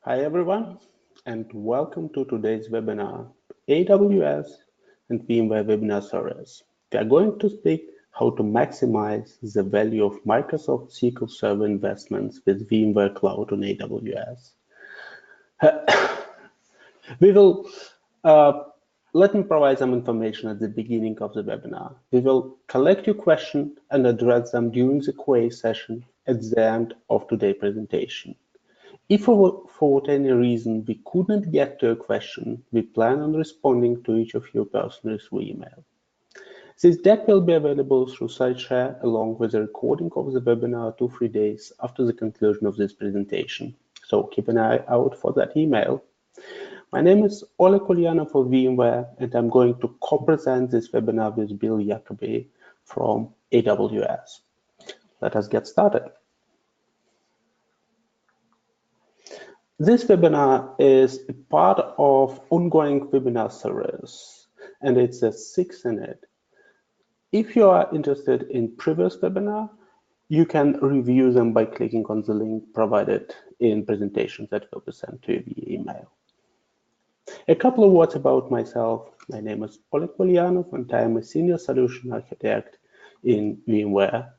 Hi everyone, and welcome to today's webinar, AWS and VMware Webinar Series. We are going to speak how to maximize the value of Microsoft SQL Server investments with VMware Cloud on AWS. Let me provide some information at the beginning of the webinar. We will collect your questions and address them during the QA session at the end of today's presentation. If for any reason we couldn't get to a question, we plan on responding to each of you personally through email. This deck will be available through SiteShare along with a recording of the webinar 2-3 days after the conclusion of this presentation. So keep an eye out for that email. My name is Oleg Ulyanov for VMware, and I'm going to co-present this webinar with Bill Jacoby from AWS. Let us get started. This webinar is a part of ongoing webinar series, and it's a 6th in it. If you are interested in previous webinar, you can review them by clicking on the link provided in presentations that will be sent to you via email. A couple of words about myself. My name is Oleg Ulyanov, and I am a senior solution architect in VMware.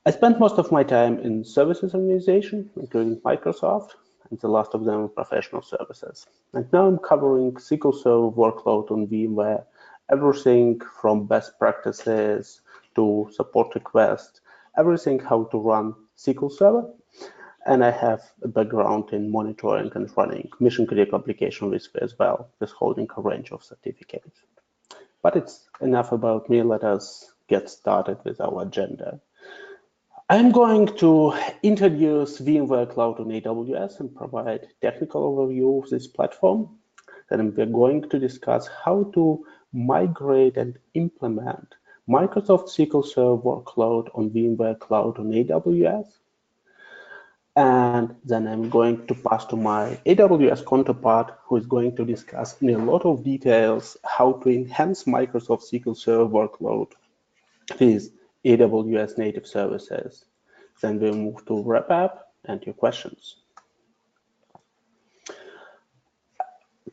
I spent most of my time in services organization, including Microsoft, and the last of them in professional services. And now I'm covering SQL Server workload on VMware, everything from best practices to support requests, everything how to run SQL Server. And I have a background in monitoring and running mission-critical application with as well, with holding a range of certificates. But it's enough about me. Let us get started with our agenda. I'm going to introduce VMware Cloud on AWS and provide technical overview of this platform. Then we're going to discuss how to migrate and implement Microsoft SQL Server workload on VMware Cloud on AWS. And then I'm going to pass to my AWS counterpart, who is going to discuss in a lot of details how to enhance Microsoft SQL Server workload with AWS native services. Then we'll move to wrap up and your questions.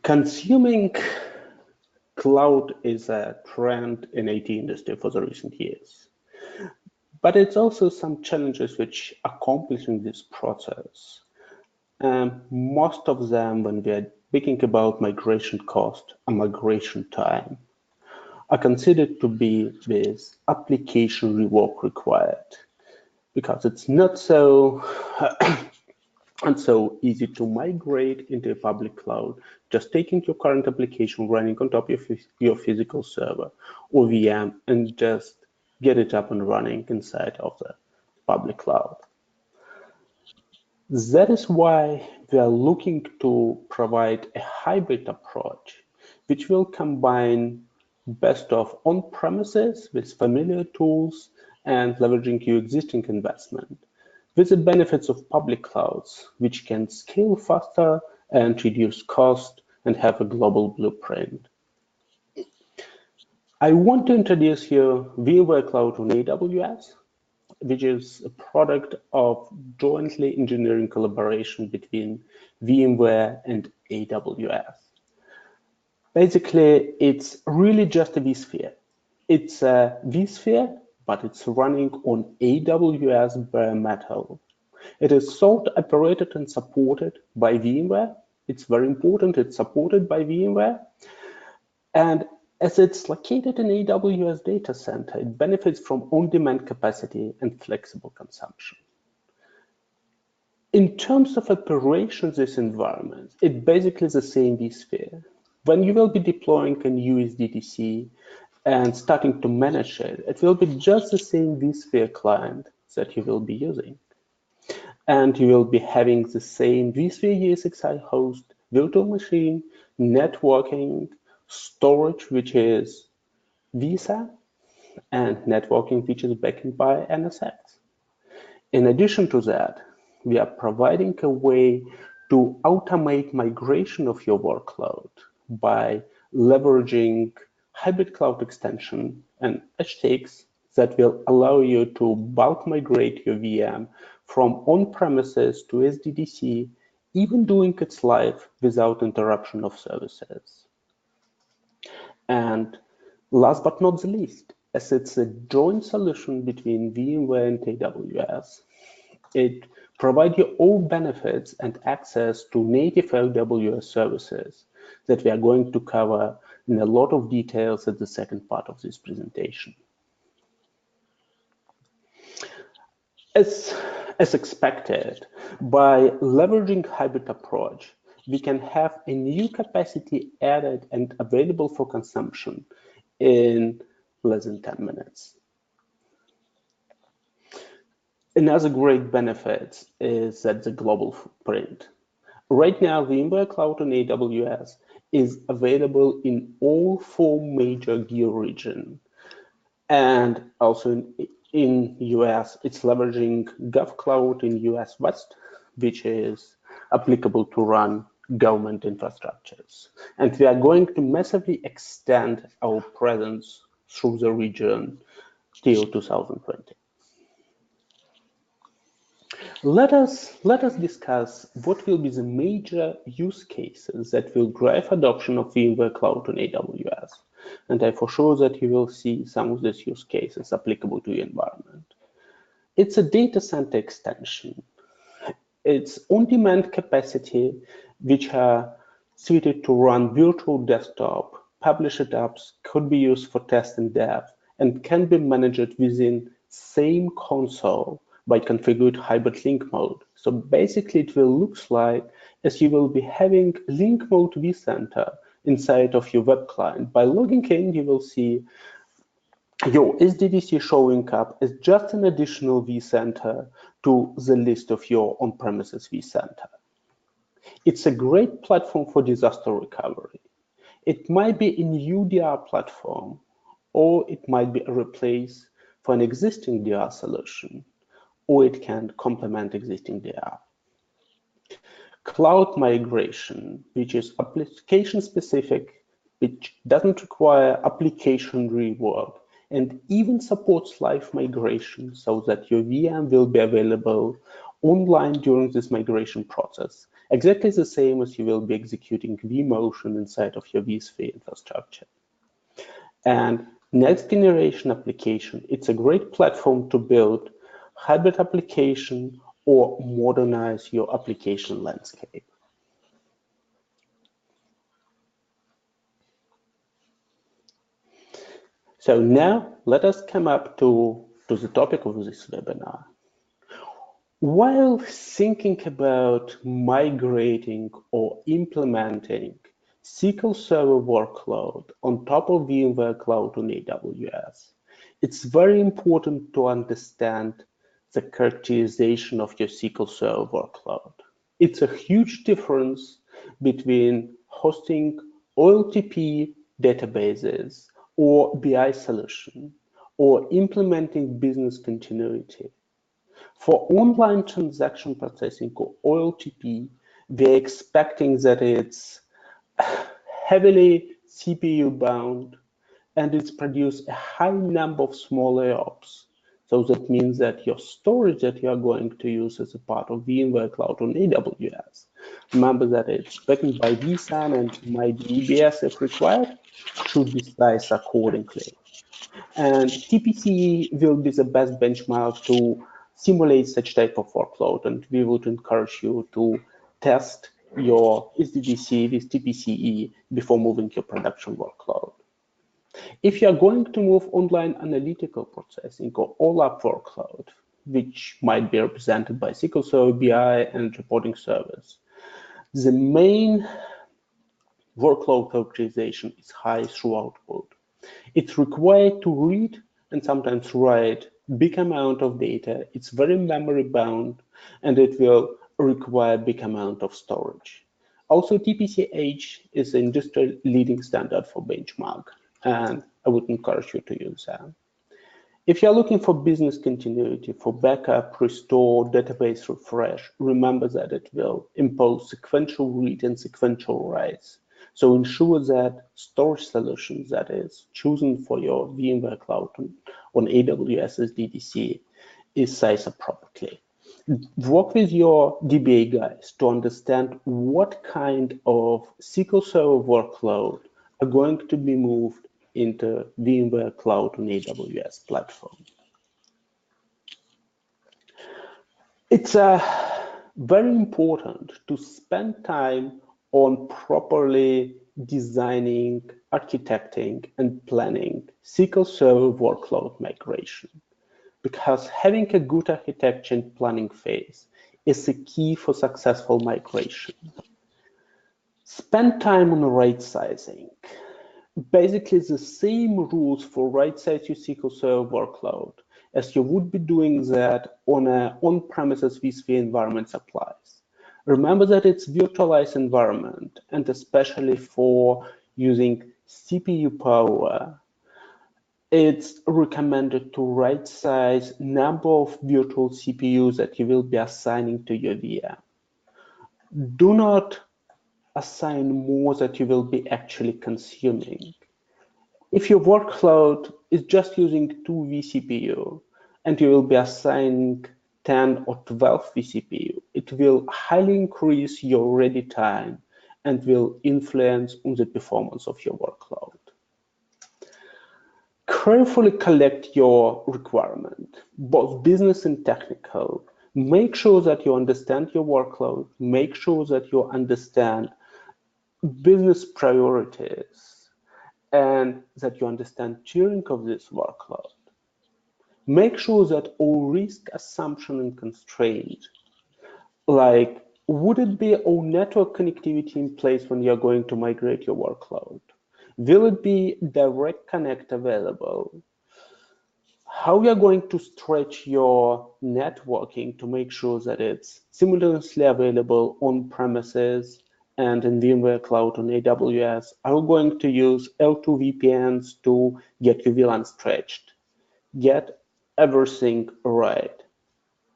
Consuming cloud is a trend in IT industry for the recent years. But it's also some challenges which accomplishing this process. Most of them, when we are speaking about migration cost and migration time, are considered to be with application rework required, because it's not so and so easy to migrate into a public cloud, just taking your current application running on top of your physical server or VM and just get it up and running inside of the public cloud. That is why we are looking to provide a hybrid approach, which will combine best of on-premises with familiar tools and leveraging your existing investment, with the benefits of public clouds, which can scale faster and reduce cost and have a global blueprint. I want to introduce here VMware Cloud on AWS, which is a product of jointly engineering collaboration between VMware and AWS. Basically, it's really just a vSphere. It's a vSphere, but it's running on AWS bare metal. It is sold, operated, and supported by VMware. It's very important, it's supported by VMware. And as it's located in AWS data center, it benefits from on-demand capacity and flexible consumption. In terms of operations, this environment, it's basically the same vSphere. When you will be deploying a new SDDC and starting to manage it, it will be just the same vSphere client that you will be using. And you will be having the same vSphere ESXi host, virtual machine, networking, storage, which is vSAN, and networking, which is backed by NSX. In addition to that, we are providing a way to automate migration of your workload by leveraging hybrid cloud extension and hashtags that will allow you to bulk migrate your VM from on-premises to SDDC even doing its life without interruption of services. And last but not the least, as it's a joint solution between VMware and AWS, it provides you all benefits and access to native AWS services that we are going to cover in a lot of details at the second part of this presentation. As expected, by leveraging hybrid approach, we can have a new capacity added and available for consumption in less than 10 minutes. Another great benefit is that the global footprint. Right now, VMware Cloud on AWS is available in all 4 major geo regions, and also in US, it's leveraging GovCloud in US West, which is applicable to run government infrastructures. And we are going to massively extend our presence through the region till 2020. Let us discuss what will be the major use cases that will drive adoption of VMware Cloud on AWS. And I for sure that you will see some of these use cases applicable to your environment. It's a data center extension. It's on-demand capacity which are suited to run virtual desktop, published apps, could be used for test and dev, and can be managed within same console by configured hybrid link mode. So basically it will look like as you will be having link mode vCenter inside of your web client. By logging in, you will see your SDDC showing up as just an additional vCenter to the list of your on-premises vCenter. It's a great platform for disaster recovery. It might be a new DR platform, or it might be a replace for an existing DR solution, or it can complement existing DR. Cloud migration, which is application specific, which doesn't require application rework, and even supports live migration so that your VM will be available online during this migration process, exactly the same as you will be executing vMotion inside of your vSphere infrastructure. And next generation application, it's a great platform to build hybrid application or modernize your application landscape. So now let us come up to the topic of this webinar. While thinking about migrating or implementing SQL Server workload on top of VMware Cloud on AWS, it's very important to understand the characterization of your SQL Server workload. It's a huge difference between hosting OLTP databases or BI solution or implementing business continuity. For online transaction processing or OLTP, we're expecting that it's heavily CPU bound and it's produce a high number of small IOPS. So that means that your storage that you are going to use as a part of VMware Cloud on AWS, remember that it's backed by vSAN and might be EBS if required, should be sized accordingly. And TPC will be the best benchmark to simulate such type of workload, and we would encourage you to test your SDDC with TPCE before moving your production workload. If you are going to move online analytical processing or OLAP workload, which might be represented by SQL Server BI and reporting service, the main workload characterization is high throughput. It's required to read and sometimes write big amount of data. It's very memory bound, and it will require big amount of storage. Also, TPC-H is the industry leading standard for benchmark, and I would encourage you to use that. If you're looking for business continuity, for backup, restore, database refresh, remember that it will impose sequential read and sequential writes. So ensure that storage solutions that is chosen for your VMware Cloud on AWS SDDC is sized appropriately. Work with your DBA guys to understand what kind of SQL Server workload are going to be moved into VMware Cloud on AWS platform. It's very important to spend time on properly designing, architecting, and planning SQL Server workload migration, because having a good architecture and planning phase is a key for successful migration. Spend time on right sizing. Basically, the same rules for right size your SQL Server workload as you would be doing that on an on-premises vSphere environment applies. Remember that it's virtualized environment, and especially for using CPU power, it's recommended to right size number of virtual CPUs that you will be assigning to your VM. Do not assign more that you will be actually consuming. If your workload is just using 2 vCPU and you will be assigning 10 or 12 vCPU, it will highly increase your ready time and will influence on the performance of your workload. Carefully collect your requirement, both business and technical. Make sure that you understand your workload. Make sure that you understand business priorities and that you understand tiering of this workload. Make sure that all risk assumption and constraint, like would it be all network connectivity in place when you're going to migrate your workload? Will it be direct connect available? How you're going to stretch your networking to make sure that it's simultaneously available on premises and in VMware Cloud on AWS? Are you going to use L2 VPNs to get your VLAN stretched? Get everything right.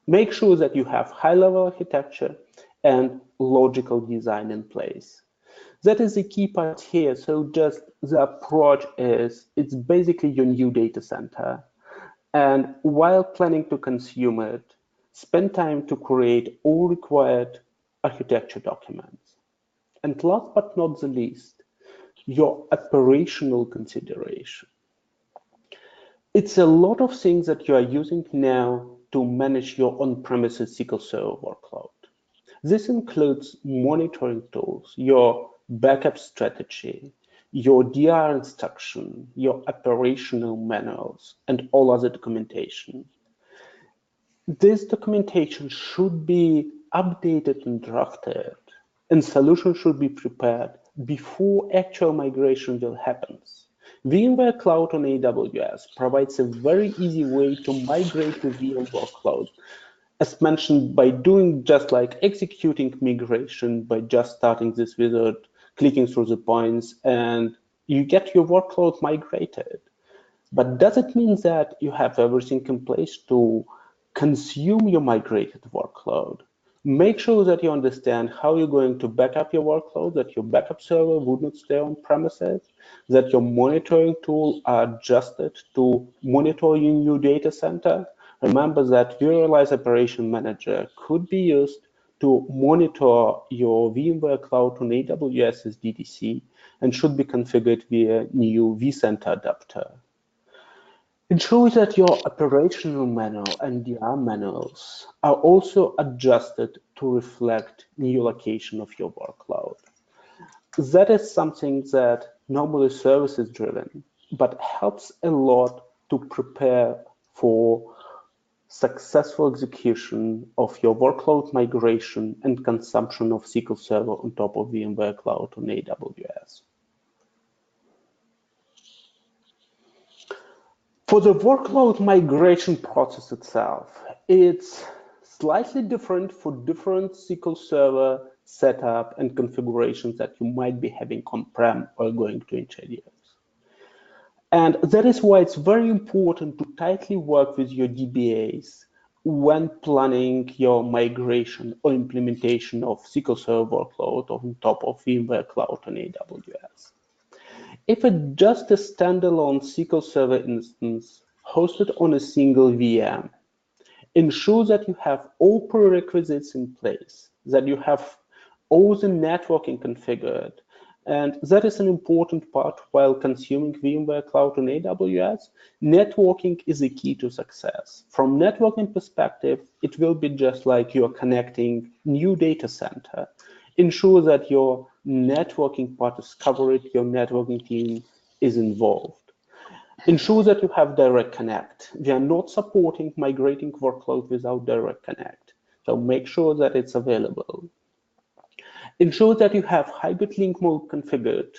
Make sure that you have high-level architecture and logical design in place. That is the key part here. So just the approach is, it's basically your new data center. And while planning to consume it, spend time to create all required architecture documents. And last but not the least, your operational consideration. It's a lot of things that you are using now to manage your on-premises SQL Server workload. This includes monitoring tools, your backup strategy, your DR instruction, your operational manuals, and all other documentation. This documentation should be updated and drafted, and solutions should be prepared before actual migration will happen. VMware Cloud on AWS provides a very easy way to migrate the VM workload, as mentioned, by doing just like executing migration, by just starting this wizard, clicking through the points, and you get your workload migrated. But does it mean that you have everything in place to consume your migrated workload? Make sure that you understand how you're going to back up your workload, that your backup server would not stay on premises, that your monitoring tool are adjusted to monitor your new data center. Remember that Virtualized Operation Manager could be used to monitor your VMware Cloud on AWS as SDC and should be configured via new vCenter adapter. Ensure that your operational manual and DR manuals are also adjusted to reflect new location of your workload. That is something that normally services driven, but helps a lot to prepare for successful execution of your workload migration and consumption of SQL Server on top of VMware Cloud on AWS. For the workload migration process itself, it's slightly different for different SQL Server setup and configurations that you might be having on-prem or going to introduce. And that is why it's very important to tightly work with your DBAs when planning your migration or implementation of SQL Server workload on top of VMware Cloud on AWS. If it's just a standalone SQL Server instance hosted on a single VM, Ensure that you have all prerequisites in place, that you have all the networking configured. And that is an important part while consuming VMware Cloud on AWS. Networking is the key to success. From networking perspective, it will be just like you're connecting new data center. Ensure that your networking part is covered, your networking team is involved. Ensure that you have direct connect. We are not supporting migrating workload without direct connect. So make sure that it's available. Ensure that you have hybrid link mode configured.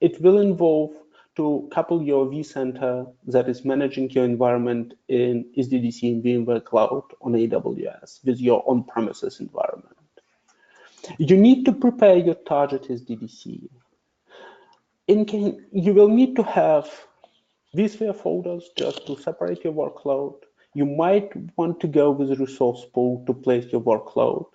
It will involve to couple your vCenter that is managing your environment in SDDC and VMware Cloud on AWS with your on-premises environment. You need to prepare your target SDDC. You will need to have vSphere folders just to separate your workload. You might want to go with a resource pool to place your workload.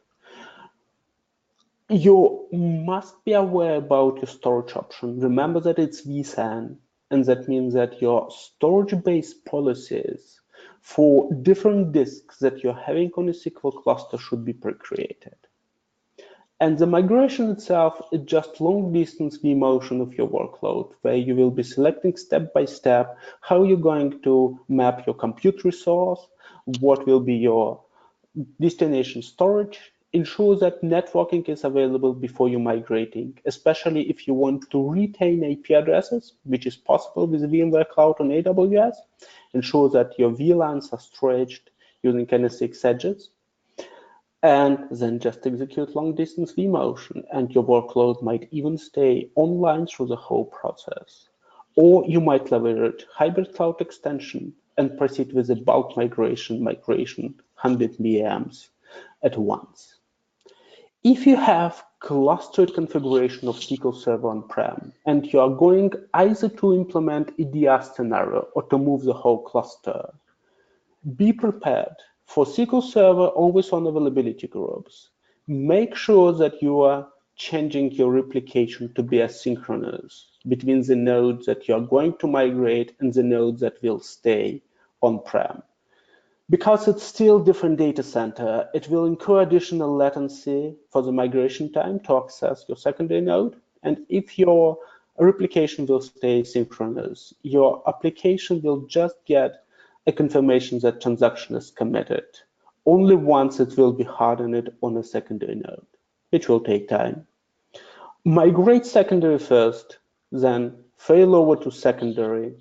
You must be aware about your storage option. Remember that it's vSAN, and that means that your storage-based policies for different disks that you're having on a SQL cluster should be pre-created. And the migration itself is just long-distance vMotion of your workload, where you will be selecting step by step how you're going to map your compute resource, what will be your destination storage. Ensure that networking is available before you're migrating, especially if you want to retain IP addresses, which is possible with VMware Cloud on AWS. Ensure that your VLANs are stretched using NSX edges. And then just execute long-distance vMotion, and your workload might even stay online through the whole process. Or you might leverage hybrid cloud extension and proceed with a bulk migration 100 VMs at once. If you have clustered configuration of SQL Server on-prem, and you are going either to implement a DR scenario or to move the whole cluster, be prepared for SQL Server always on availability groups. Make sure that you are changing your replication to be asynchronous between the nodes that you are going to migrate and the nodes that will stay on-prem. Because it's still different data center, it will incur additional latency for the migration time to access your secondary node. And if your replication will stay synchronous, your application will just get a confirmation that transaction is committed. Only once it will be hardened on a secondary node, which will take time. Migrate secondary first, then fail over to secondary.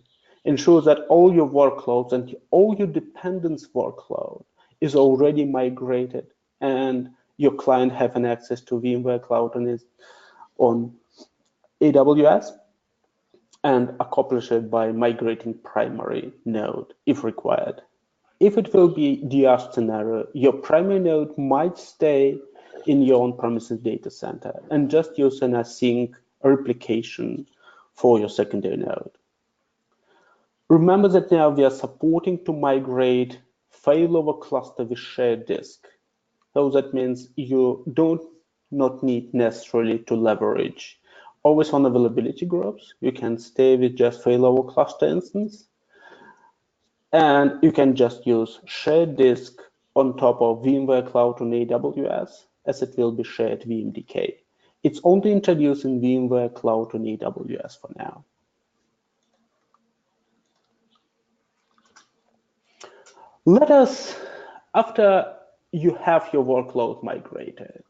Ensure that all your workloads and all your dependence workload is already migrated, and your client have an access to VMware Cloud on AWS, and accomplish it by migrating primary node if required. If it will be DR scenario, your primary node might stay in your on-premises data center and just use an async replication for your secondary node. Remember that now we are supporting to migrate failover cluster with shared disk. So that means you not need necessarily to leverage always on availability groups. You can stay with just failover cluster instance. And you can just use shared disk on top of VMware Cloud on AWS, as it will be shared VMDK. It's only introduced in VMware Cloud on AWS for now. Let us, after you have your workload migrated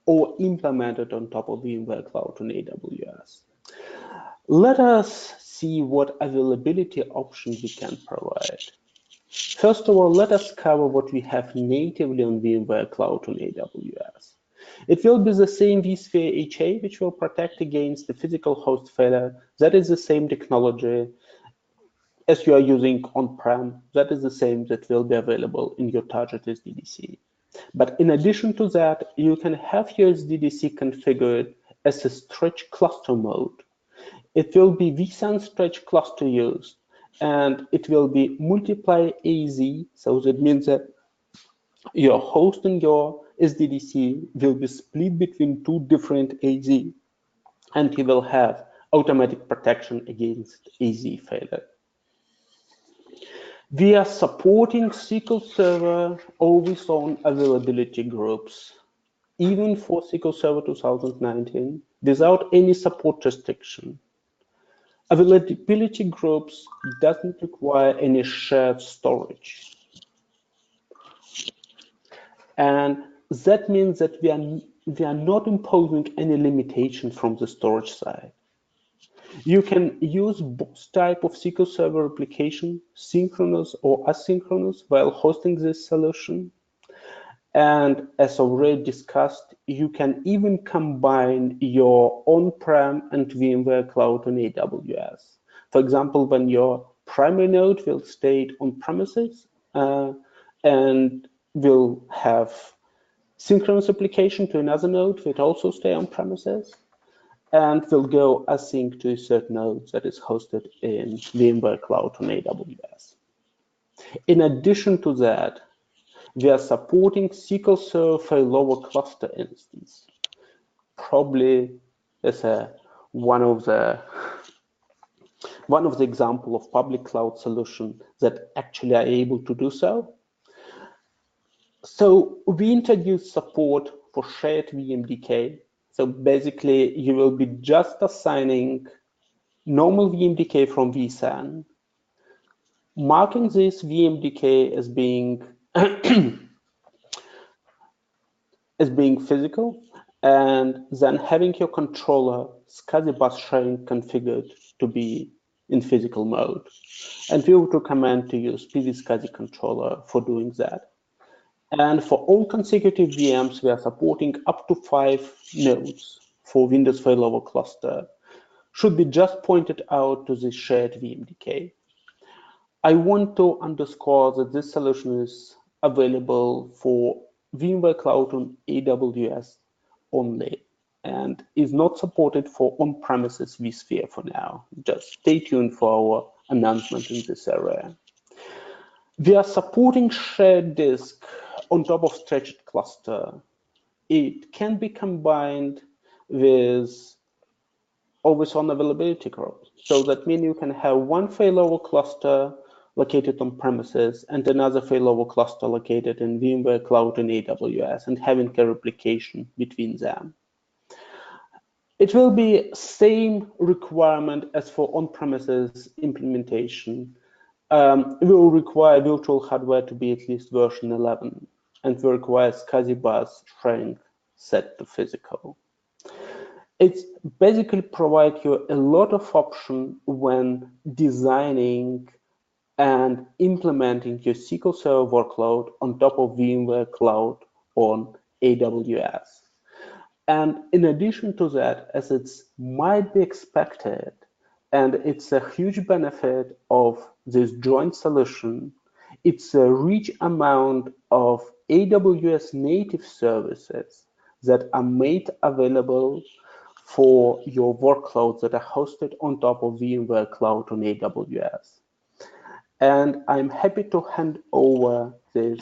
or implemented on top of VMware Cloud on AWS, let us see what availability options we can provide. First of all, let us cover what we have natively on VMware Cloud on AWS. It will be the same vSphere HA, which will protect against the physical host failure. That is the same technology as you are using on-prem. That is the same that will be available in your target SDDC. But in addition to that, you can have your SDDC configured as a stretch cluster mode. It will be vSAN stretch cluster used, and it will be multiply AZ. So that means that your host and your SDDC will be split between two different AZ, and you will have automatic protection against AZ failure. We are supporting SQL Server always-on availability groups, even for SQL Server 2019, without any support restriction. Availability groups doesn't require any shared storage. And that means that we are not imposing any limitation from the storage side. You can use both type of SQL Server application, synchronous or asynchronous, while hosting this solution. And as already discussed, you can even combine your on-prem and VMware Cloud on AWS. For example, when your primary node will stay on premises and will have synchronous application to another node that also stay on premises, and will go async to a certain node that is hosted in VMware Cloud on AWS. In addition to that, we are supporting SQL Server failover cluster instance. Probably as one of the example of public cloud solution that actually are able to do so. So we introduced support for shared VMDK. So basically, you will be just assigning normal VMDK from vSAN, marking this VMDK as being physical, and then having your controller SCSI bus sharing configured to be in physical mode. And we would recommend to use PV-SCSI controller for doing that. And for all consecutive VMs, we are supporting up to 5 nodes for Windows failover cluster. Should be just pointed out to the shared VMDK. I want to underscore that this solution is available for VMware Cloud on AWS only and is not supported for on-premises vSphere for now. Just stay tuned for our announcement in this area. We are supporting shared disk on top of stretched cluster. It can be combined with always-on availability group. So that means you can have one failover cluster located on premises and another failover cluster located in VMware Cloud and AWS and having a replication between them. It will be same requirement as for on-premises implementation. We will require virtual hardware to be at least version 11, and we require SCSI bus sharing set to physical. It's basically provide you a lot of option when designing and implementing your SQL Server workload on top of VMware Cloud on AWS. And in addition to that, as it might be expected, and it's a huge benefit of this joint solution, it's a rich amount of AWS native services that are made available for your workloads that are hosted on top of VMware Cloud on AWS. And I'm happy to hand over this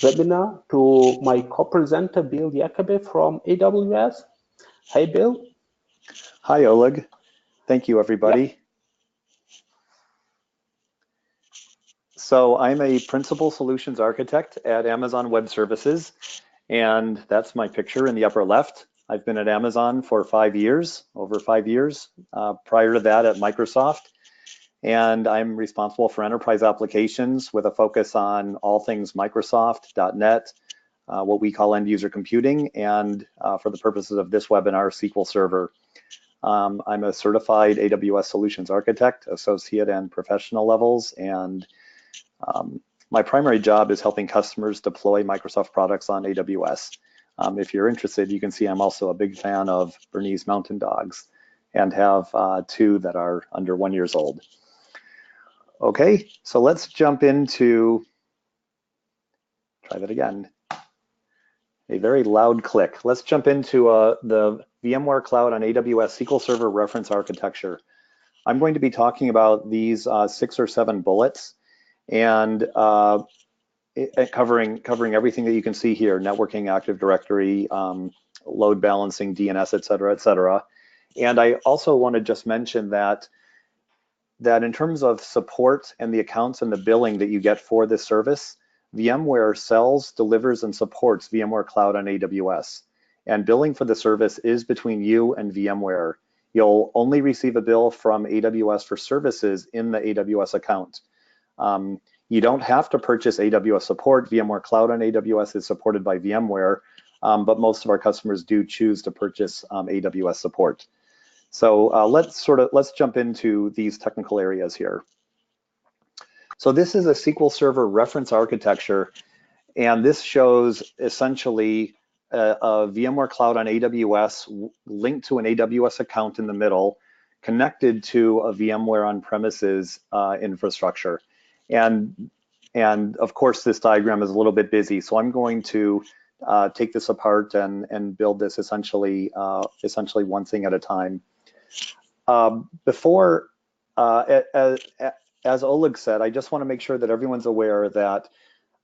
webinar to my co-presenter, Bill Jacobi from AWS. Hey, Bill. Hi, Oleg. Thank you, everybody. Yep. So I'm a principal solutions architect at Amazon Web Services, and that's my picture in the upper left. I've been at Amazon for 5 years, over 5 years. Prior to that at Microsoft, and I'm responsible for enterprise applications with a focus on all things Microsoft, .NET, what we call end user computing, and for the purposes of this webinar, SQL Server. I'm a certified AWS solutions architect, associate and professional levels, and my primary job is helping customers deploy Microsoft products on AWS. If you're interested, you can see I'm also a big fan of Bernese Mountain Dogs and have 2 that are under 1 year old. Okay, so let's jump into, try that again, a very loud click. Let's jump into the VMware Cloud on AWS SQL Server reference architecture. I'm going to be talking about these 6 or 7 bullets and covering everything that you can see here: networking, Active Directory, load balancing, DNS, et cetera, et cetera. And I also want to just mention that that in terms of support and the accounts and the billing that you get for this service, VMware sells, delivers, and supports VMware Cloud on AWS. And billing for the service is between you and VMware. You'll only receive a bill from AWS for services in the AWS account. You don't have to purchase AWS support. VMware Cloud on AWS is supported by VMware, but most of our customers do choose to purchase AWS support. So let's jump into these technical areas here. So this is a SQL Server reference architecture, and this shows essentially a VMware Cloud on AWS linked to an AWS account in the middle, connected to a VMware on-premises infrastructure. And of course, this diagram is a little bit busy, so I'm going to take this apart and build this essentially one thing at a time. As Oleg said, I just want to make sure that everyone's aware that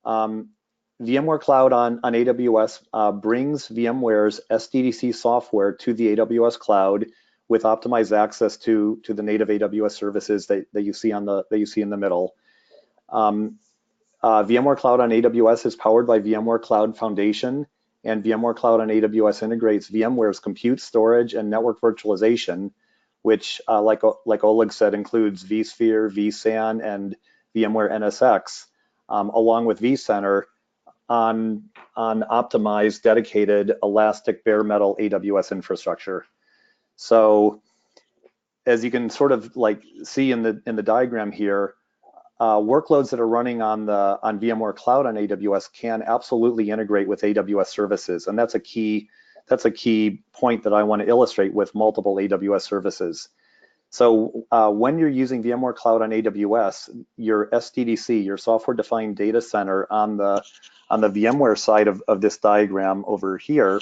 VMware Cloud on AWS brings VMware's SDDC software to the AWS cloud with optimized access to the native AWS services that you see in the middle. VMware Cloud on AWS is powered by VMware Cloud Foundation, and VMware Cloud on AWS integrates VMware's compute, storage, and network virtualization, which, like Oleg said, includes vSphere, vSAN, and VMware NSX, along with vCenter on optimized, dedicated, elastic, bare metal AWS infrastructure. So, as you can sort of see in the diagram here, workloads that are running on VMware Cloud on AWS can absolutely integrate with AWS services, and that's a key point that I want to illustrate with multiple AWS services. So when you're using VMware Cloud on AWS, your SDDC, your software-defined data center on the VMware side of this diagram over here,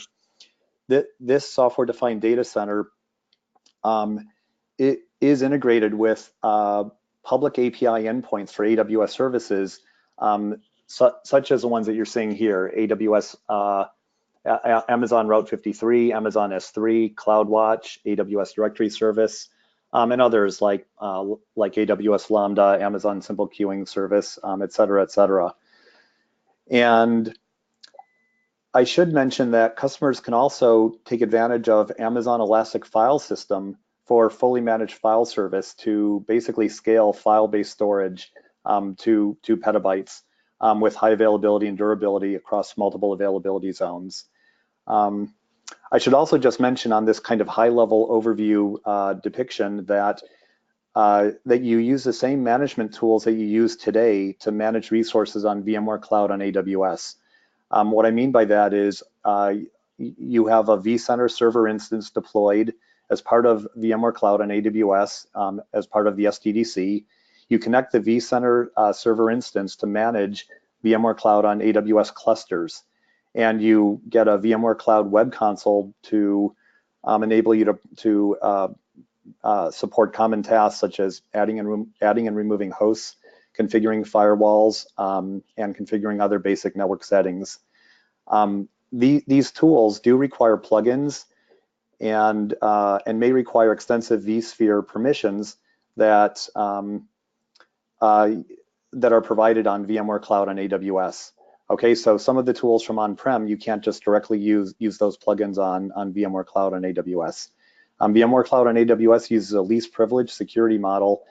this software-defined data center it is integrated with public API endpoints for AWS services, such as the ones that you're seeing here: AWS, Amazon Route 53, Amazon S3, CloudWatch, AWS Directory Service, and others like AWS Lambda, Amazon Simple Queuing Service, et cetera, et cetera. And I should mention that customers can also take advantage of Amazon Elastic File System for fully managed file service to basically scale file-based storage to 2 petabytes with high availability and durability across multiple availability zones. I should also just mention on this kind of high-level overview depiction that you use the same management tools that you use today to manage resources on VMware Cloud on AWS. What I mean by that is you have a vCenter server instance deployed as part of VMware Cloud on AWS as part of the SDDC. You connect the vCenter server instance to manage VMware Cloud on AWS clusters. And you get a VMware Cloud Web Console to enable you to support common tasks such as adding and removing hosts, configuring firewalls, and configuring other basic network settings. These tools do require plugins and may require extensive vSphere permissions that are provided on VMware Cloud on AWS. Okay, so some of the tools from on-prem, you can't just directly use those plugins on VMware Cloud on AWS. VMware Cloud on AWS uses a least privilege security model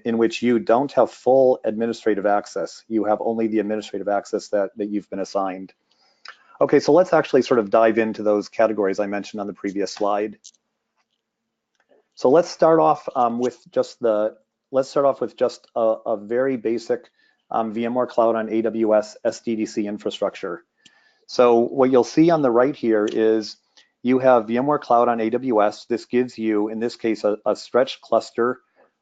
in which you don't have full administrative access. You have only the administrative access that you've been assigned. Okay, so let's actually sort of dive into those categories I mentioned on the previous slide. So let's start off with just a very basic VMware Cloud on AWS SDDC infrastructure. So what you'll see on the right here is you have VMware Cloud on AWS. This gives you, in this case, a stretched cluster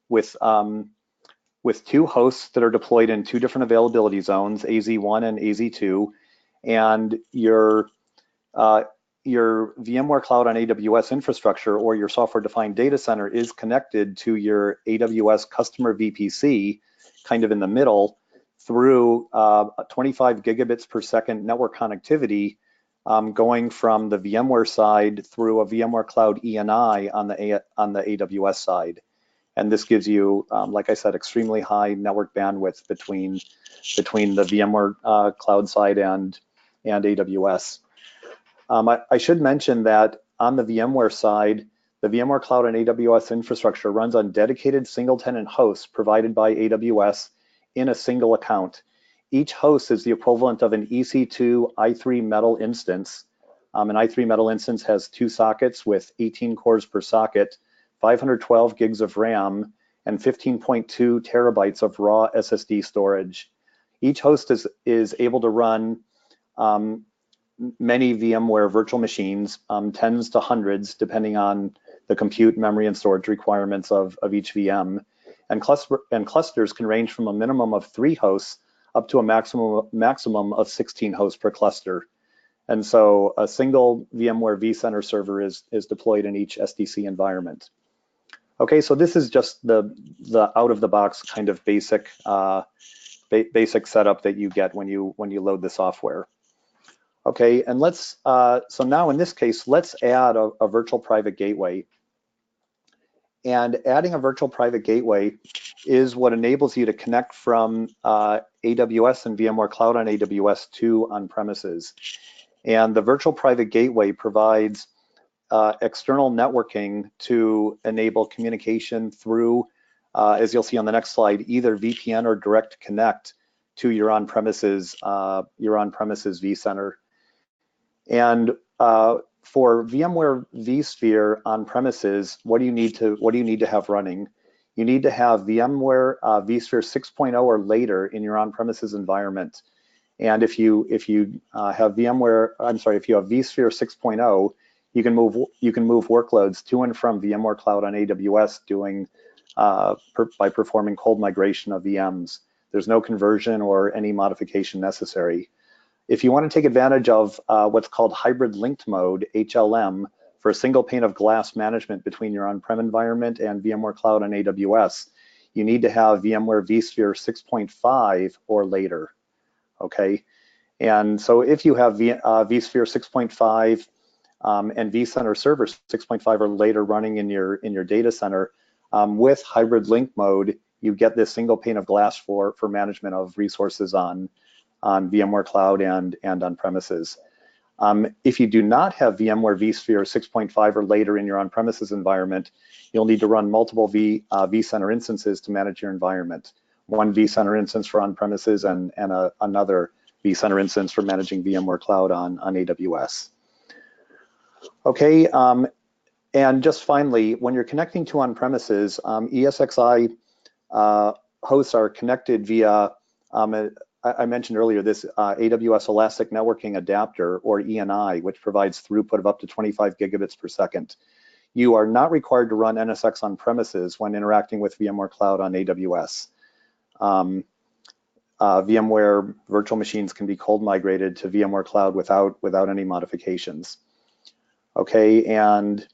with 2 hosts that are deployed in 2 different availability zones, AZ1 and AZ2, and your VMware Cloud on AWS infrastructure or your software-defined data center is connected to your AWS customer VPC, kind of in the middle, through 25 gigabits per second network connectivity, going from the VMware side through a VMware Cloud ENI on the AWS side. And this gives you, like I said, extremely high network bandwidth between the VMware Cloud side and AWS. I should mention that on the VMware side, the VMware Cloud and AWS infrastructure runs on dedicated single-tenant hosts provided by AWS in a single account. Each host is the equivalent of an EC2 i3 Metal instance. An i3 Metal instance has 2 sockets with 18 cores per socket, 512 gigs of RAM, and 15.2 terabytes of raw SSD storage. Each host is able to run many VMware virtual machines, tens to hundreds, depending on the compute, memory, and storage requirements of each VM. And clusters can range from a minimum of 3 hosts up to a maximum of 16 hosts per cluster. And so a single VMware vCenter server is deployed in each SDC environment. Okay, so this is just the out-of-the-box kind of basic setup that you get when you load the software. Okay, and so now in this case, let's add a virtual private gateway. And adding a virtual private gateway is what enables you to connect from AWS and VMware Cloud on AWS to on-premises. And the virtual private gateway provides external networking to enable communication through, as you'll see on the next slide, either VPN or direct connect to your on-premises vCenter. And for VMware vSphere on premises, what do you need to have running? You need to have VMware vSphere 6.0 or later in your on-premises environment. And if you have vSphere 6.0, you can move workloads to and from VMware Cloud on AWS by performing cold migration of VMs. There's no conversion or any modification necessary. If you want to take advantage of what's called hybrid linked mode, HLM, for a single pane of glass management between your on-prem environment and VMware Cloud on AWS, you need to have VMware vSphere 6.5 or later, okay? And so if you have vSphere 6.5 and vCenter Server 6.5 or later running in your data center, with hybrid link mode, you get this single pane of glass for management of resources on VMware Cloud and on premises. If you do not have VMware vSphere 6.5 or later in your on-premises environment, you'll need to run multiple vCenter instances to manage your environment. One vCenter instance for on-premises and another vCenter instance for managing VMware Cloud on AWS. Okay, and just finally, when you're connecting to on-premises, ESXi hosts are connected via I mentioned earlier this AWS Elastic Networking Adapter, or ENI, which provides throughput of up to 25 gigabits per second. You are not required to run NSX on premises when interacting with VMware Cloud on AWS. VMware virtual machines can be cold migrated to VMware Cloud without any modifications. Okay, and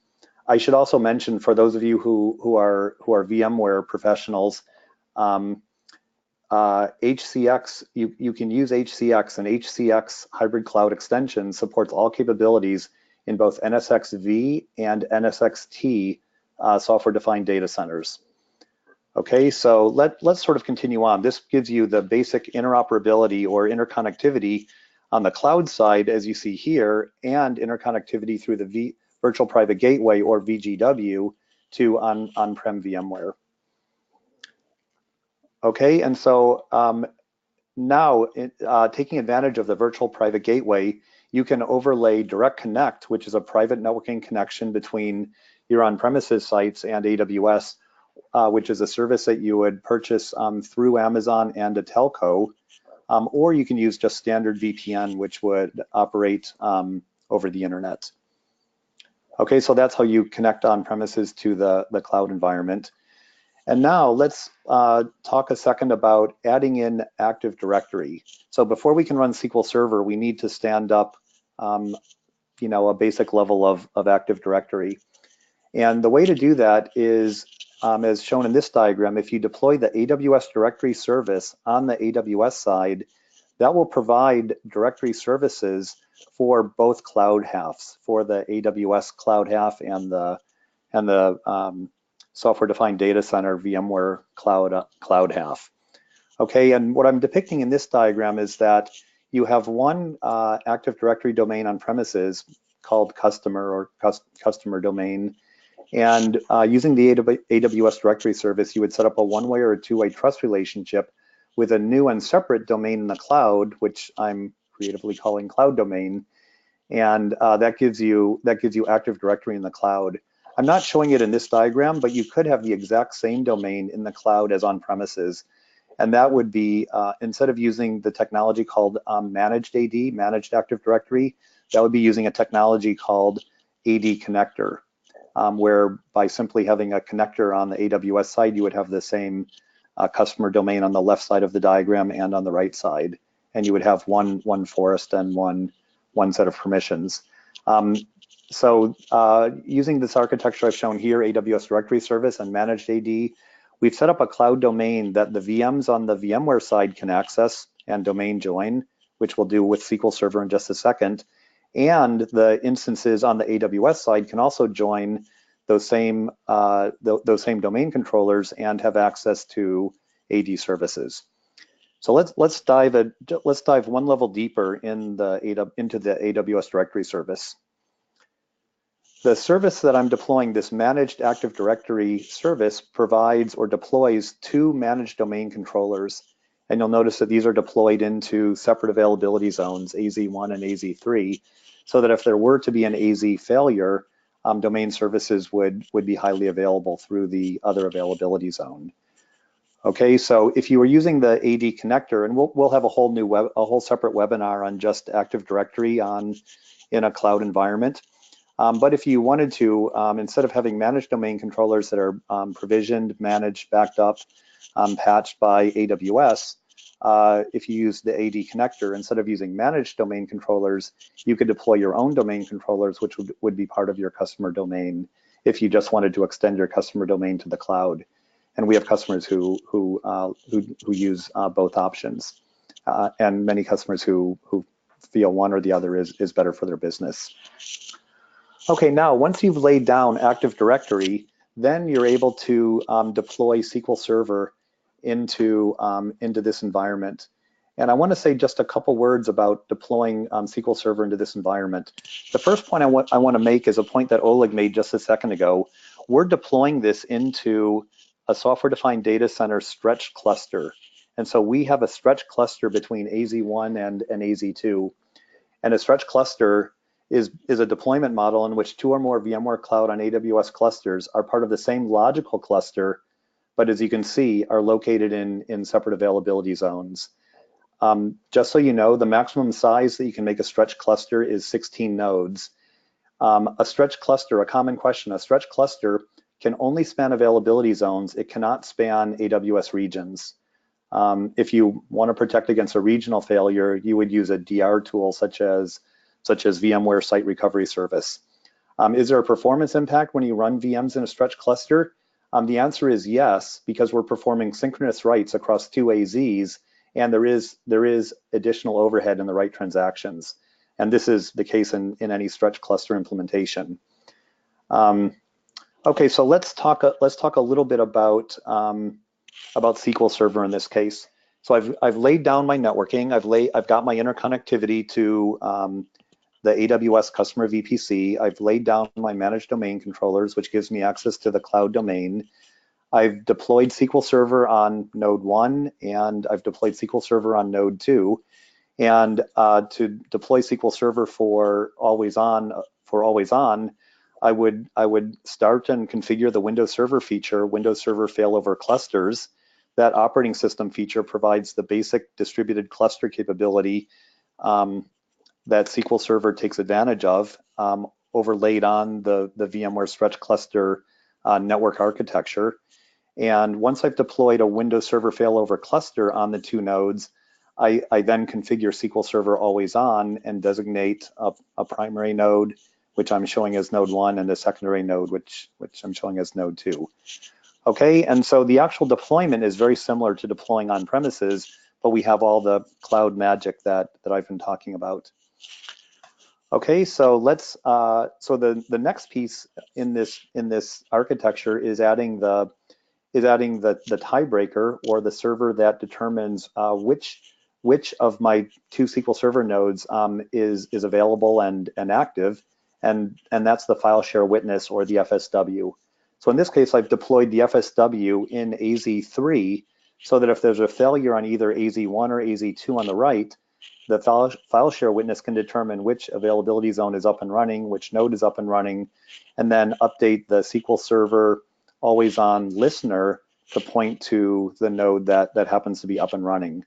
I should also mention, for those of you who are VMware professionals, HCX, you can use HCX, and HCX Hybrid Cloud Extension supports all capabilities in both NSX-V and NSX-T software-defined data centers. Okay, so let's sort of continue on. This gives you the basic interoperability or interconnectivity on the cloud side, as you see here, and interconnectivity through the Virtual Private Gateway, or VGW, to on-prem VMware. Okay, and so now taking advantage of the Virtual Private Gateway, you can overlay Direct Connect, which is a private networking connection between your on-premises sites and AWS, which is a service that you would purchase through Amazon and a telco, or you can use just standard VPN, which would operate over the internet. Okay, so that's how you connect on-premises to the cloud environment. And now let's talk a second about adding in Active Directory. So before we can run SQL Server, we need to stand up, a basic level of Active Directory. And the way to do that is, as shown in this diagram, if you deploy the AWS Directory Service on the AWS side, that will provide directory services for both cloud halves, for the AWS cloud half and the software-defined data center VMware Cloud have. Okay, and what I'm depicting in this diagram is that you have one Active Directory domain on premises called customer or customer domain. And using the AWS directory service, you would set up a one-way or a two-way trust relationship with a new and separate domain in the cloud, which I'm creatively calling cloud domain. And that gives you Active Directory in the cloud. I'm not showing it in this diagram, but you could have the exact same domain in the cloud as on premises. And that would be, instead of using the technology called Managed AD, Managed Active Directory, that would be using a technology called AD Connector, where by simply having a connector on the AWS side, you would have the same customer domain on the left side of the diagram and on the right side. And you would have one forest and one set of permissions. So using this architecture I've shown here, AWS Directory Service and Managed AD, we've set up a cloud domain that the VMs on the VMware side can access and domain join, which we'll do with SQL Server in just a second. And the instances on the AWS side can also join those same domain controllers and have access to AD services. So let's dive one level deeper into the AWS Directory Service. The service that I'm deploying, this Managed Active Directory service, provides or deploys two managed domain controllers. And you'll notice that these are deployed into separate availability zones, AZ1 and AZ3, so that if there were to be an AZ failure, domain services would be highly available through the other availability zone. Okay, so if you were using the AD connector, and we'll have a whole separate webinar on just Active Directory in a cloud environment. But if you wanted to, instead of having managed domain controllers that are provisioned, managed, backed up, patched by AWS, if you use the AD connector, instead of using managed domain controllers, you could deploy your own domain controllers, which would be part of your customer domain if you just wanted to extend your customer domain to the cloud. And we have customers who use both options, and many customers who feel one or the other is better for their business. Okay, now once you've laid down Active Directory, then you're able to deploy SQL Server into this environment. And I want to say just a couple words about deploying SQL Server into this environment. The first point I want to make is a point that Oleg made just a second ago. We're deploying this into a software-defined data center stretched cluster. And so we have a stretched cluster between AZ1 and AZ2. And a stretched cluster is a deployment model in which two or more VMware Cloud on AWS clusters are part of the same logical cluster, but as you can see, are located in separate availability zones. Just so you know, the maximum size that you can make a stretched cluster is 16 nodes. A stretched cluster, a common question, a stretched cluster can only span availability zones. It cannot span AWS regions. If you want to protect against a regional failure, you would use a DR tool such as VMware Site Recovery Service. Is there a performance impact when you run VMs in a stretched cluster? The answer is yes, because we're performing synchronous writes across two AZs, and there is additional overhead in the write transactions. And this is the case in any stretched cluster implementation. Okay, so let's talk a little bit about SQL Server in this case. So I've laid down my networking. I've got my interconnectivity to the AWS customer VPC. I've laid down my managed domain controllers, which gives me access to the cloud domain. I've deployed SQL Server on node 1, and I've deployed SQL Server on node 2. And to deploy SQL Server for always on, I would start and configure the Windows Server feature, Windows Server failover clusters. That operating system feature provides the basic distributed cluster capability that SQL Server takes advantage of, overlaid on the VMware Stretch Cluster network architecture. And once I've deployed a Windows Server failover cluster on the two nodes, I then configure SQL Server always on and designate a primary node, which I'm showing as node 1, and a secondary node, which I'm showing as node 2. Okay, and so the actual deployment is very similar to deploying on premises, but we have all the cloud magic that I've been talking about. Okay, so let's so the next piece in this architecture is adding the tiebreaker, or the server that determines which of my two SQL Server nodes is available and active, and that's the file share witness, or the FSW. So in this case, I've deployed the FSW in AZ3, so that if there's a failure on either AZ1 or AZ2 on the right, the file share witness can determine which availability zone is up and running, which node is up and running, and then update the SQL Server always on listener to point to the node that happens to be up and running.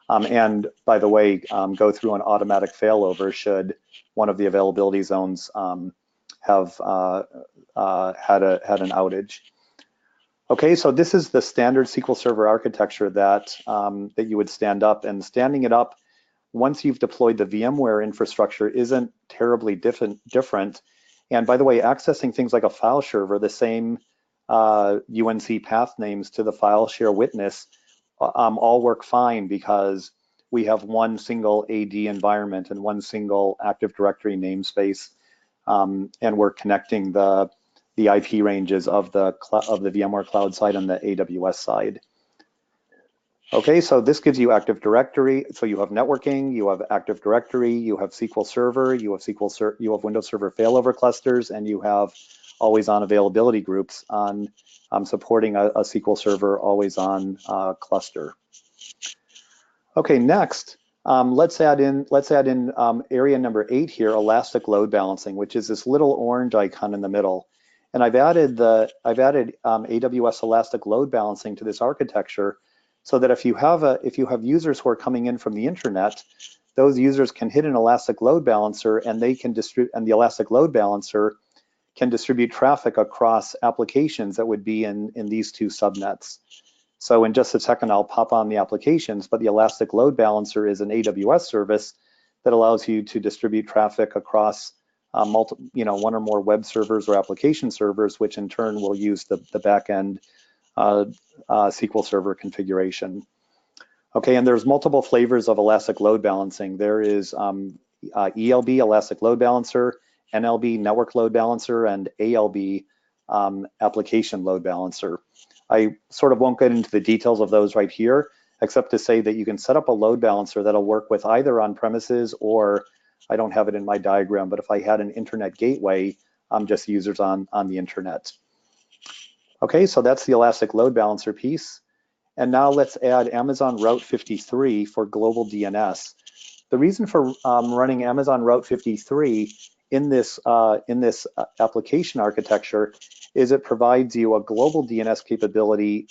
And by the way, go through an automatic failover should one of the availability zones have had an outage. Okay, so this is the standard SQL Server architecture that you would stand up, and standing it up once you've deployed the VMware infrastructure isn't terribly different. And by the way, accessing things like a file server, the same UNC path names to the file share witness all work fine, because we have one single AD environment and one single Active Directory namespace, and we're connecting the IP ranges of the VMware Cloud side and the AWS side. Okay, so this gives you Active Directory. So you have networking, you have Active Directory, you have SQL Server, you have Windows Server failover clusters, and you have always-on availability groups on supporting a SQL Server always-on cluster. Okay, next, let's add in area number 8 here, Elastic Load Balancing, which is this little orange icon in the middle. And I've added AWS Elastic Load Balancing to this architecture, so that if you have users who are coming in from the internet, those users can hit an Elastic Load Balancer, and they can and the Elastic Load Balancer can distribute traffic across applications that would be in these two subnets. So in just a second, I'll pop on the applications, but the Elastic Load Balancer is an AWS service that allows you to distribute traffic across one or more web servers or application servers, which in turn will use the backend SQL Server configuration. Okay, and there's multiple flavors of Elastic Load Balancing. There is ELB, Elastic Load Balancer, NLB, Network Load Balancer, and ALB, Application Load Balancer. I sort of won't get into the details of those right here, except to say that you can set up a load balancer that'll work with either on-premises, or I don't have it in my diagram, but if I had an internet gateway, just users on the internet. Okay, so that's the Elastic Load Balancer piece. And now let's add Amazon Route 53 for global DNS. The reason for running Amazon Route 53 in this application architecture is it provides you a global DNS capability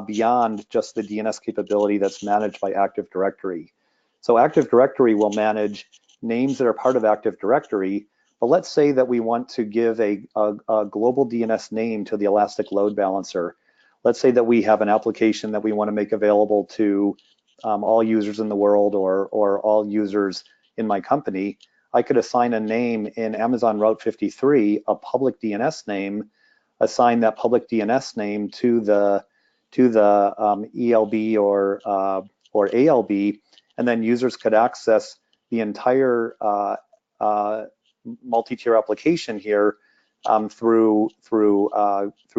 beyond just the DNS capability that's managed by Active Directory. So Active Directory will manage names that are part of Active Directory, but let's say that we want to give a global DNS name to the Elastic Load Balancer. Let's say that we have an application that we want to make available to all users in the world, or all users in my company. I could assign a name in Amazon Route 53, a public DNS name, assign that public DNS name to the ELB or ALB, and then users could access the entire multi-tier application here through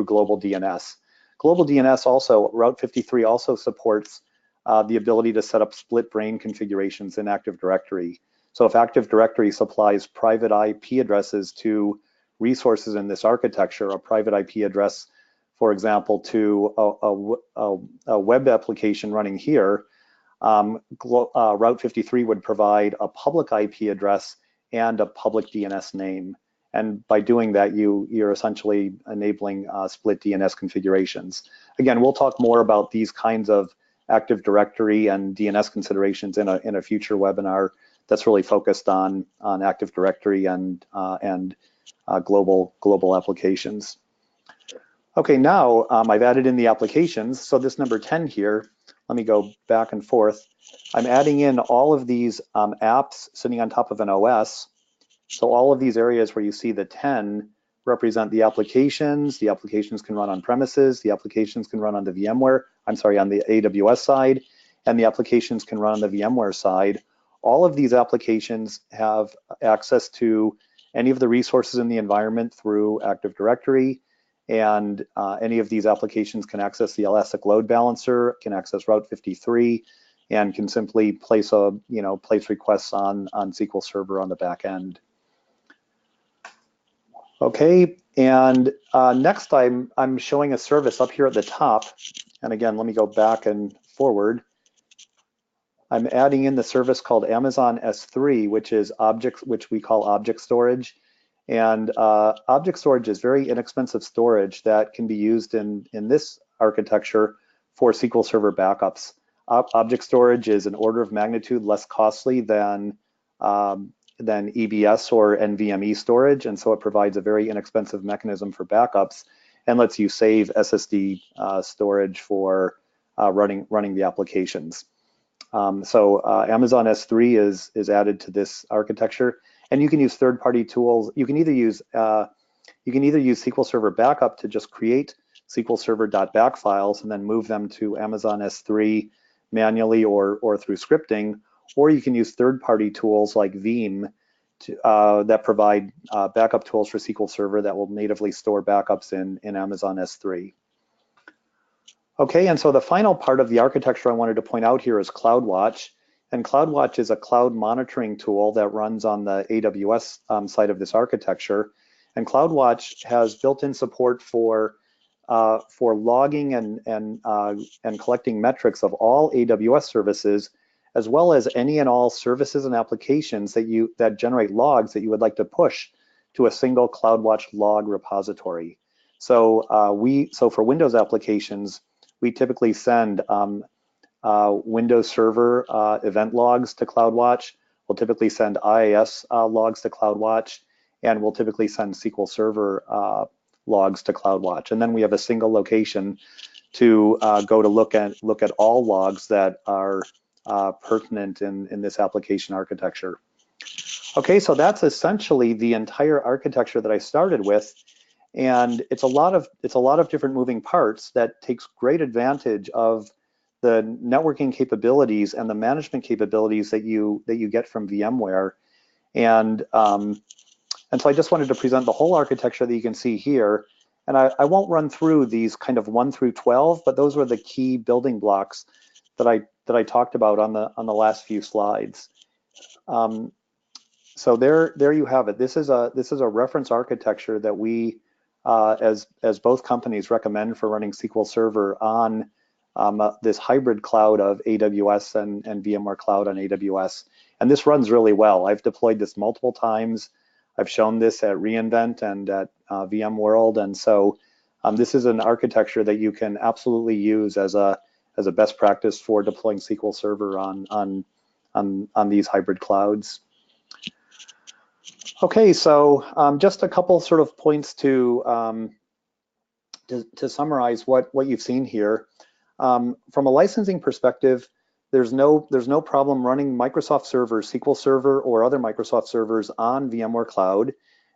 global DNS. Global DNS also, Route 53 also supports the ability to set up split brain configurations in Active Directory. So if Active Directory supplies private IP addresses to resources in this architecture, a private IP address, for example, to a web application running here, Route 53 would provide a public IP address and a public DNS name. And by doing that, you're essentially enabling split DNS configurations. Again, we'll talk more about these kinds of Active Directory and DNS considerations in a future webinar that's really focused on Active Directory and global applications. Okay, now I've added in the applications. So this number 10 here, let me go back and forth. I'm adding in all of these apps sitting on top of an OS. So all of these areas where you see the 10 represent the applications. The applications can run on premises. The applications can run on the VMware, on the AWS side, and the applications can run on the VMware side, all of these applications have access to any of the resources in the environment through Active Directory, and any of these applications can access the Elastic Load Balancer, can access Route 53, and can simply place requests on SQL Server on the back end. Okay, and next I'm showing a service up here at the top. And again, let me go back and forward. I'm adding in the service called Amazon S3, which we call object storage. And object storage is very inexpensive storage that can be used in this architecture for SQL Server backups. Object storage is an order of magnitude less costly than EBS or NVMe storage, and so it provides a very inexpensive mechanism for backups and lets you save SSD storage for running the applications. So Amazon S3 is added to this architecture, and you can use third-party tools. You can either use SQL Server Backup to just create SQL Server.back files and then move them to Amazon S3 manually or through scripting, or you can use third-party tools like Veeam that provide backup tools for SQL Server that will natively store backups in Amazon S3. Okay, and so the final part of the architecture I wanted to point out here is CloudWatch. And CloudWatch is a cloud monitoring tool that runs on the AWS side of this architecture. And CloudWatch has built-in support for logging and collecting metrics of all AWS services, as well as any and all services and applications that generate logs that you would like to push to a single CloudWatch log repository. So for Windows applications, we typically send Windows Server event logs to CloudWatch. We'll typically send IIS logs to CloudWatch, and we'll typically send SQL Server logs to CloudWatch. And then we have a single location to go to look at all logs that are pertinent in this application architecture. Okay, so that's essentially the entire architecture that I started with. And it's a lot of different moving parts that takes great advantage of the networking capabilities and the management capabilities that you get from VMware. And so I just wanted to present the whole architecture that you can see here. And I won't run through these kind of 1 through 12, but those were the key building blocks that I talked about on the last few slides. So there you have it. This is a reference architecture that we as both companies recommend for running SQL Server on this hybrid cloud of AWS and VMware Cloud on AWS. And this runs really well. I've deployed this multiple times. I've shown this at reInvent and at VMworld. And so this is an architecture that you can absolutely use as a best practice for deploying SQL Server on these hybrid clouds. Okay, so just a couple sort of points to summarize what you've seen here. From a licensing perspective, there's no problem running Microsoft servers, SQL Server, or other Microsoft servers on VMware Cloud.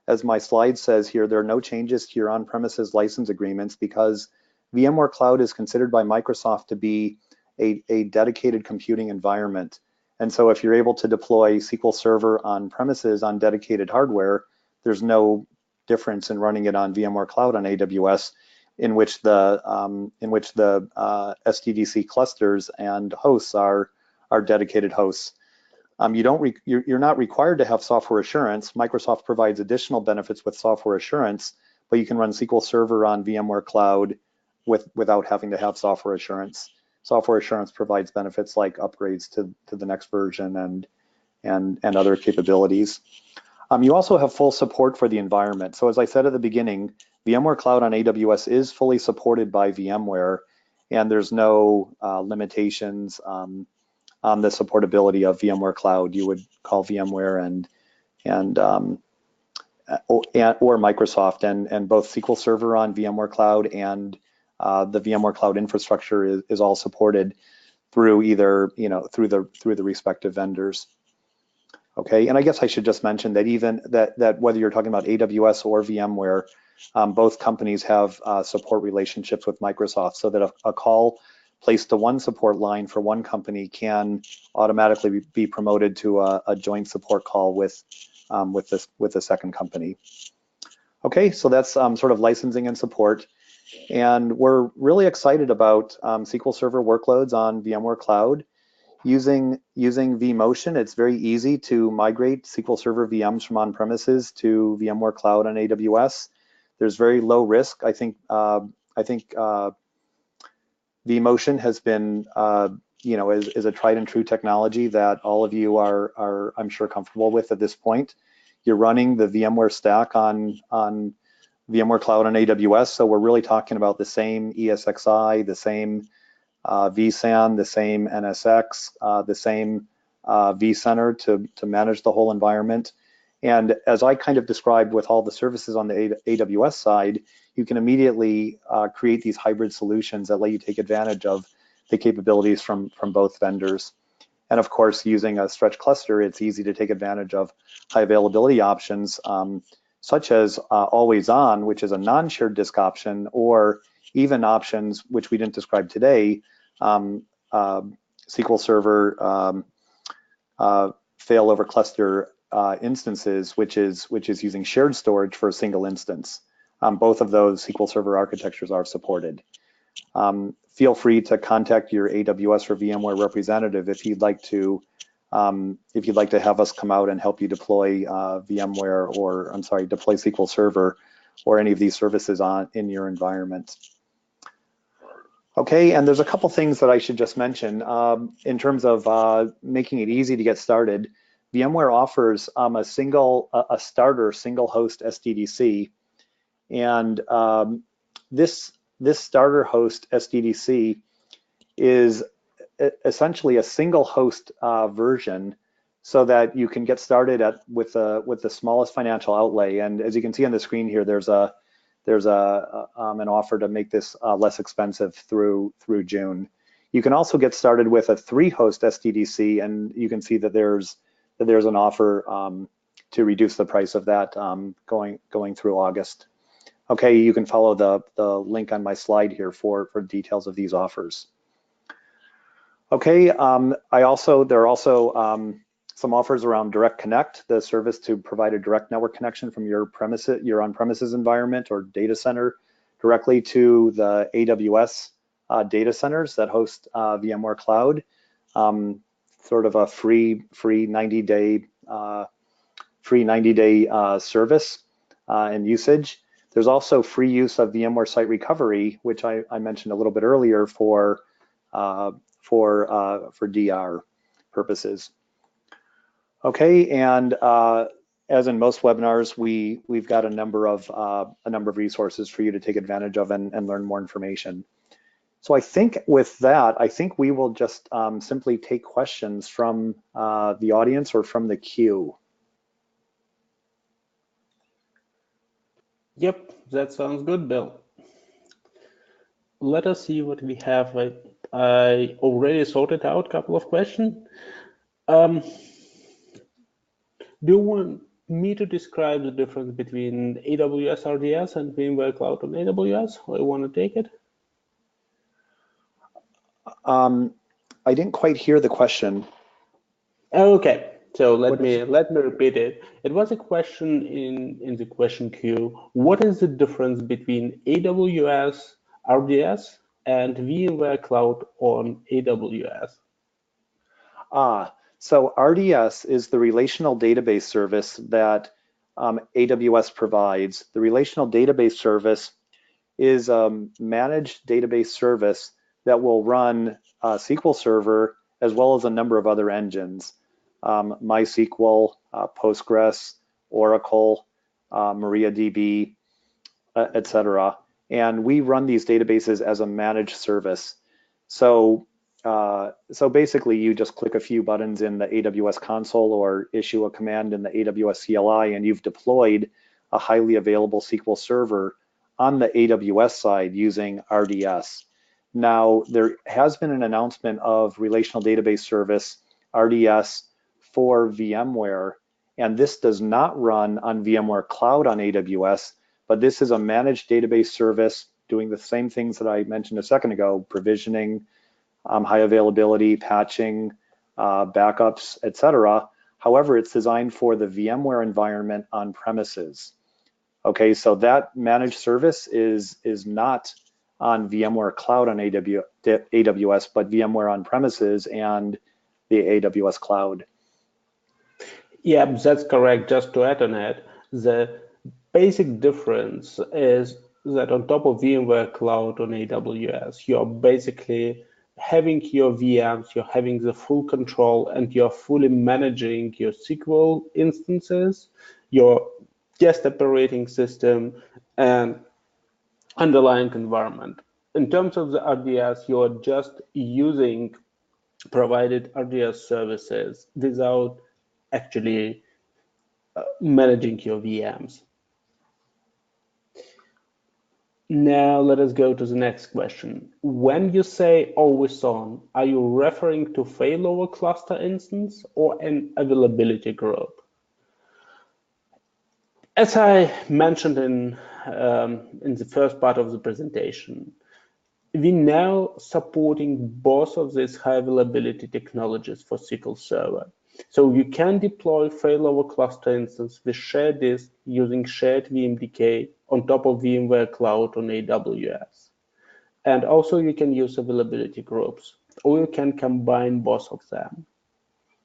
As my slide says here, there are no changes to your on-premises license agreements because VMware Cloud is considered by Microsoft to be a dedicated computing environment. And so if you're able to deploy SQL Server on premises on dedicated hardware, there's no difference in running it on VMware Cloud on AWS, in which the SDC clusters and hosts are dedicated hosts. You're not required to have software assurance. Microsoft provides additional benefits with software assurance, but you can run SQL Server on VMware Cloud without having to have software assurance. Software assurance provides benefits like upgrades to the next version and other capabilities. You also have full support for the environment. So as I said at the beginning, VMware Cloud on AWS is fully supported by VMware, and there's no limitations on the supportability of VMware Cloud. You would call VMware or Microsoft, and both SQL Server on VMware Cloud and the VMware Cloud infrastructure is all supported through either through the respective vendors. Okay, and I guess I should just mention that even that whether you're talking about AWS or VMware, both companies have support relationships with Microsoft, so that a call placed to one support line for one company can automatically be promoted to a joint support call with the second company. Okay, so that's sort of licensing and support. And we're really excited about SQL Server workloads on VMware Cloud. Using vMotion, it's very easy to migrate SQL Server VMs from on-premises to VMware Cloud on AWS. There's very low risk. I think vMotion has been, is a tried and true technology that all of you are I'm sure, comfortable with at this point. You're running the VMware stack on VMware Cloud on AWS, so we're really talking about the same ESXi, the same vSAN, the same NSX, the same vCenter to manage the whole environment. And as I kind of described with all the services on the AWS side, you can immediately create these hybrid solutions that let you take advantage of the capabilities from both vendors. And of course, using a stretch cluster, it's easy to take advantage of high availability options, such as always on, which is a non-shared disk option, or even options which we didn't describe today, SQL Server failover cluster instances, which is using shared storage for a single instance. Both of those SQL Server architectures are supported. Feel free to contact your AWS or VMware representative if you'd like to have us come out and help you deploy VMware, or deploy SQL Server or any of these services in your environment. Okay, and there's a couple things that I should just mention in terms of making it easy to get started. VMware offers a starter single host SDDC, and this starter host SDDC is essentially a single host version, so that you can get started with the smallest financial outlay. And as you can see on the screen here, there's an offer to make this less expensive through June. You can also get started with a 3-host SDDC, and you can see that there's an offer to reduce the price of that going through August. Okay, you can follow the link on my slide here for details of these offers. Okay, there are also some offers around Direct Connect, the service to provide a direct network connection from your on-premises environment or data center directly to the AWS data centers that host VMware Cloud. Sort of a free 90-day service and usage. There's also free use of VMware Site Recovery, which I mentioned a little bit earlier for DR purposes. Okay, and as in most webinars, we've got a number of resources for you to take advantage of and learn more information. So I think with that, we will just simply take questions from the audience or from the queue. Yep, that sounds good, Bill. Let us see what we have. I already sorted out a couple of questions. Do you want me to describe the difference between AWS RDS and VMware Cloud on AWS, or you want to take it? I didn't quite hear the question. Okay, so let me repeat it. It was a question in the question queue. What is the difference between AWS RDS and VMware Cloud on AWS? So RDS is the relational database service that AWS provides. The relational database service is a managed database service that will run SQL Server as well as a number of other engines, MySQL, Postgres, Oracle, MariaDB, etc. And we run these databases as a managed service. So basically, you just click a few buttons in the AWS console or issue a command in the AWS CLI, and you've deployed a highly available SQL Server on the AWS side using RDS. Now, there has been an announcement of relational database service, RDS, for VMware, and this does not run on VMware Cloud on AWS, but this is a managed database service doing the same things that I mentioned a second ago: provisioning, high availability, patching, backups, etc. However, it's designed for the VMware environment on premises. Okay, so that managed service is not on VMware Cloud on AWS, but VMware on premises and the AWS Cloud. Yeah, that's correct. Just to add on it, the basic difference is that on top of VMware Cloud on AWS, you're basically having your VMs, you're having the full control, and you're fully managing your SQL instances, your guest operating system, and underlying environment. In terms of the RDS, you're just using provided RDS services without actually managing your VMs. Now let us go to the next question. When you say always on, are you referring to failover cluster instance or an availability group? As I mentioned in the first part of the presentation, we now supporting both of these high availability technologies for SQL Server. So you can deploy failover cluster instance with shared disk using shared VMDK on top of VMware Cloud on AWS. And also you can use availability groups, or you can combine both of them.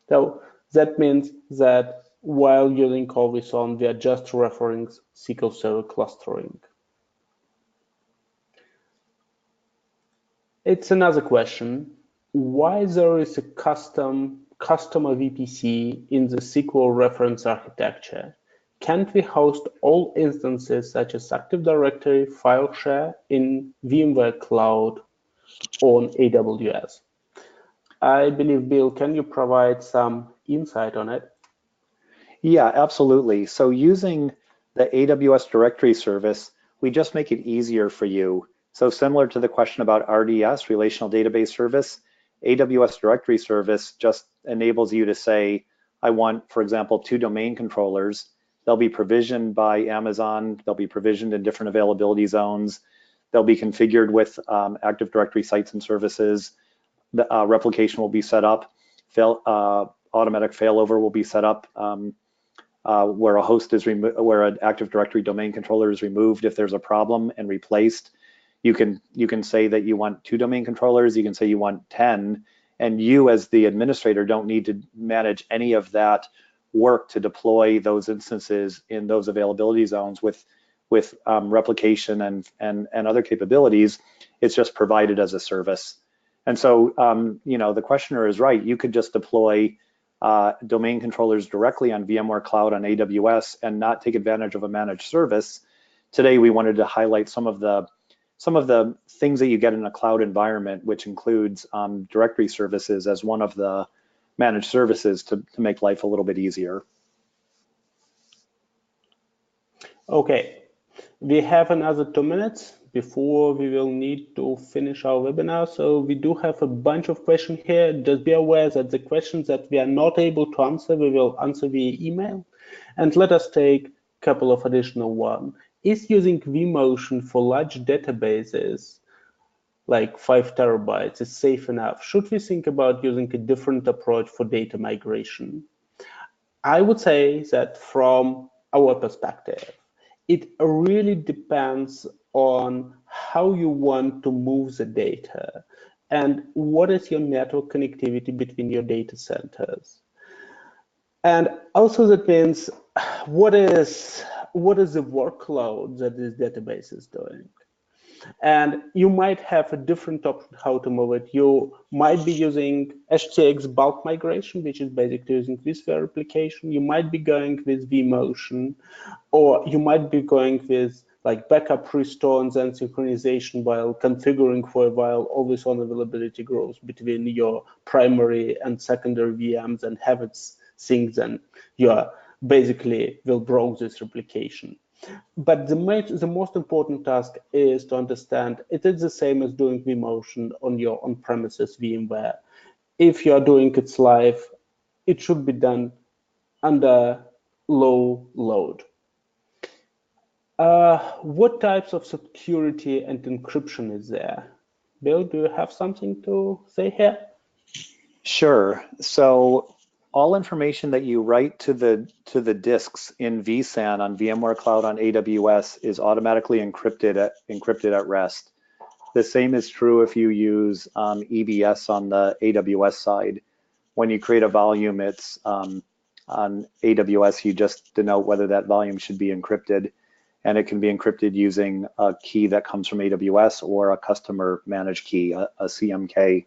So that means that while using always on, we are just referring SQL Server clustering. It's another question. Why there is a customer VPC in the SQL reference architecture? Can't we host all instances such as Active Directory, file share in VMware Cloud on AWS? I believe, Bill, can you provide some insight on it? Yeah, absolutely. So using the AWS directory service, we just make it easier for you. So similar to the question about RDS, relational database service, AWS directory service just enables you to say, I want, for example, 2 domain controllers. They'll be provisioned by Amazon. They'll be provisioned in different availability zones. They'll be configured with Active Directory sites and services. The replication will be set up. Automatic failover will be set up where a host is where an Active Directory domain controller is removed if there's a problem and replaced. You can say that you want 2 domain controllers. You can say you want 10, and you as the administrator don't need to manage any of that work to deploy those instances in those availability zones with replication and other capabilities. It's just provided as a service. And so the questioner is right. You could just deploy domain controllers directly on VMware Cloud on AWS and not take advantage of a managed service. Today we wanted to highlight some of the things that you get in a cloud environment, which includes directory services as one of the managed services to make life a little bit easier. Okay, we have another 2 minutes before we will need to finish our webinar. So we do have a bunch of questions here. Just be aware that the questions that we are not able to answer, we will answer via email. And let us take a couple of additional ones. Is using vMotion for large databases like 5 terabytes is safe enough? Should we think about using a different approach for data migration? I would say that from our perspective, it really depends on how you want to move the data and what is your network connectivity between your data centers. And also that means what is the workload that this database is doing. And you might have a different option how to move it. You might be using HTX bulk migration, which is basically using vSphere replication. You might be going with vMotion, or you might be going with like backup, restore, and then synchronization while configuring for a while always on availability growth between your primary and secondary VMs and have it sync, then you are basically will broke this replication. But the most important task is to understand it is the same as doing vMotion on your on-premises VMware. If you are doing it live, it should be done under low load. What types of security and encryption is there? Bill, do you have something to say here? Sure. So all information that you write to the disks in vSAN on VMware Cloud on AWS is automatically encrypted at rest. The same is true if you use EBS on the AWS side. When you create a volume, it's on AWS, you just denote whether that volume should be encrypted, and it can be encrypted using a key that comes from AWS or a customer managed key, a CMK.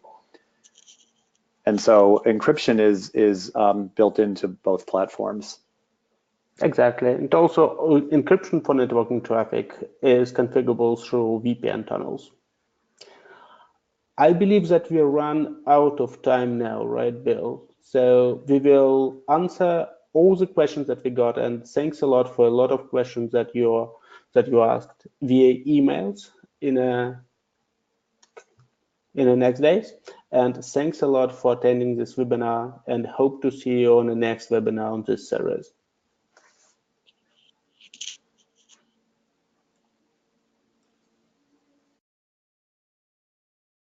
And so encryption is built into both platforms. Exactly. And also encryption for networking traffic is configurable through VPN tunnels. I believe that we run out of time now, right, Bill? So we will answer all the questions that we got, and thanks a lot for a lot of questions that you asked via emails in the next days. And thanks a lot for attending this webinar, and hope to see you on the next webinar on this series.